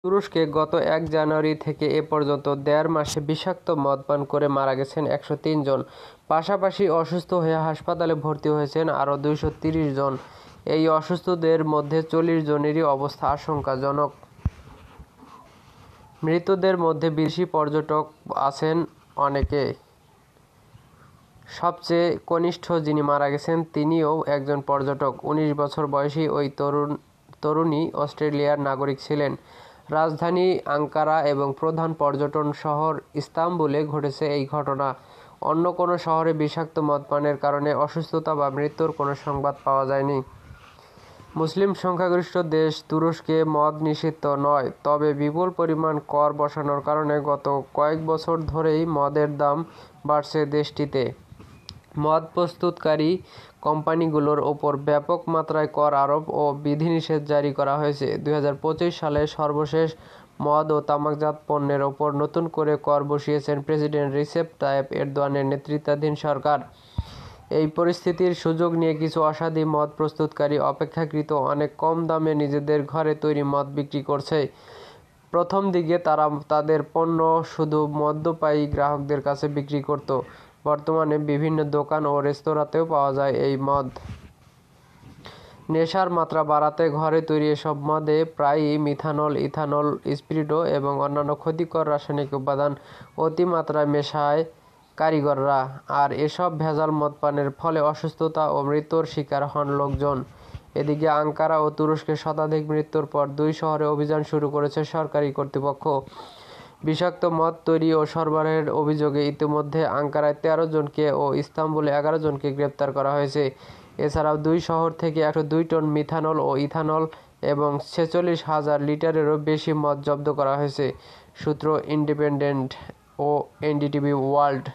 তুরস্কে গত ১ জানুয়ারি থেকে এ পর্যন্ত ১.৫ মাসে বিষাক্ত মদ পান করে মারা গেছেন ১০৩ জন। পাশাপাশি অসুস্থ হয়ে হাসপাতালে ভর্তি হয়েছেন আরও ২৩০ জন। এই অসুস্থদের মধ্যে ৪০ জনেরই অবস্থা আশঙ্কাজনক। মৃতদের মধ্যে বিদেশি পর্যটক আছেন অনেকে। সবচেয়ে কনিষ্ঠ যিনি মারা গেছেন তিনিও একজন পর্যটক। ১৯ বছর বয়সী ওই তরুণী অস্ট্রেলিয়ার নাগরিক ছিলেন। রাজধানী আঙ্কারা এবং প্রধান পর্যটন শহর ইস্তাম্বুলে ঘটেছে এই ঘটনা। অন্য কোনো শহরে বিষাক্ত মদ পানের কারণে অসুস্থতা বা মৃত্যুর কোনো সংবাদ পাওয়া যায়নি। মুসলিম সংখ্যাগরিষ্ঠ দেশ তুরস্কে মদ নিষিদ্ধ নয়, তবে বিপুল পরিমাণ কর বসানোর কারণে গত কয়েক বছর ধরেই মদের দাম বাড়ছে দেশটিতে। মদ প্রস্তুতকারী কোম্পানিগুলোর ওপর ব্যাপক মাত্রায় কর আরোপ ও বিধিনিষেধ জারি করা হয়েছে। ২০২৫ সালে সর্বশেষ মদ ও তামাকজাত পণ্যের ওপর নতুন করে কর বসিয়েছেন প্রেসিডেন্ট রিসেপ তাইয়েপ এরদোয়ানের নেতৃত্বাধীন সরকার। এই পরিস্থিতির সুযোগ নিয়ে কিছু অসাধু মদ প্রস্তুতকারী অপেক্ষাকৃত অনেক কম দামে নিজেদের ঘরে তৈরি মদ বিক্রি করছে। প্রথম দিকে তারা তাদের পণ্য শুধু মদ্যপায়ী গ্রাহকদের কাছে বিক্রি করত। বর্তমানে বিভিন্ন দোকান ও রেস্তোরাঁতেও পাওয়া যায় এই মদ। নেশার মাত্রা বাড়াতে ঘরে তৈরি এসব মদে প্রায়ই মিথানল, ইথানল, স্পিরিটো এবং অন্যান্য ক্ষতিকর রাসায়নিক উপাদান অতিমাত্রায় মেশায় কারিগররা। আর এসব ভেজাল মদ পানের ফলে অসুস্থতা ও মৃত্যুর শিকার হন লোকজন। এদিকে আঙ্কারা ও তুরস্কে শতাধিক মৃত্যুর পর দুই শহরে অভিযান শুরু করেছে সরকারি কর্তৃপক্ষ। বিষাক্ত মদ তৈরি ও সরবরাহের অভিযোগে ইতিমধ্যে আঙ্কারায় ১৩ জনকে ও ইস্তাম্বুলে ১১ জনকে গ্রেপ্তার করা হয়েছে। এছাড়াও দুই শহর থেকে ১০২ টন মিথানল ও ইথানল এবং ৪৬,০০০ লিটারেরও বেশি মদ জব্দ করা হয়েছে। সূত্র ইন্ডিপেন্ডেন্ট ও এনডিটিভি ওয়ার্ল্ড।